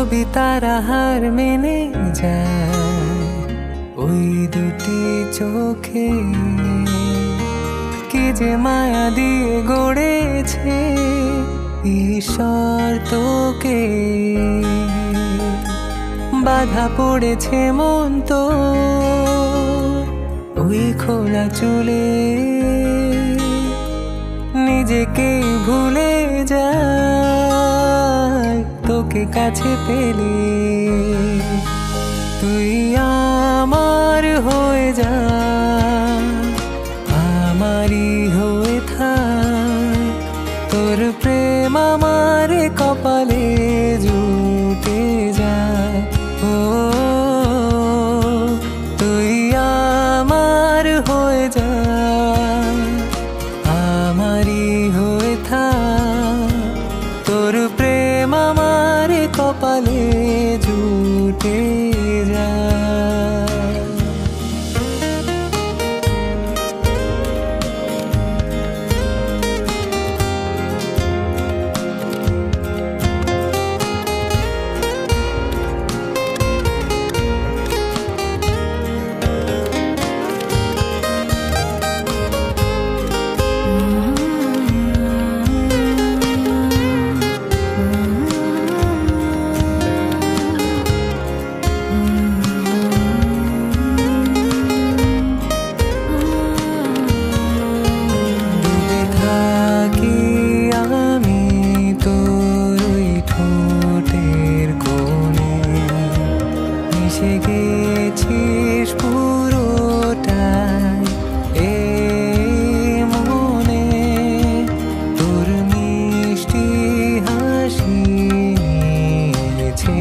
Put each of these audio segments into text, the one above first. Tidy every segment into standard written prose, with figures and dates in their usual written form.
তবি তারা হার মেনে যায় ওই দুটি চোখে। কি যে মায়া দিয়ে গড়েছে ঈশ্বর তোকে, বাধা পড়েছে মন তো ওই খোলা চুলে। নিজেকে ভুলে যায় তোকে কাছে পেলে। তুই আমার হয়ে যা, আমারই হয়ে থাক। তোর প্রেম আমার কপালে জুটে যায়। ও তুই আমার হয়ে যা, আমারই হয়ে থাক। তোর প্রেম আমার কপালে জুটে যায়। গেছিস পুরোটাই এই মনে, তোর মিষ্টি হাসি নিয়েছে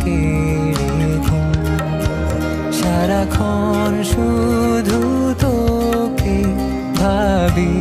কেড়ে ঘুম। সারাক্ষণ শুধু তোকে ভাবি।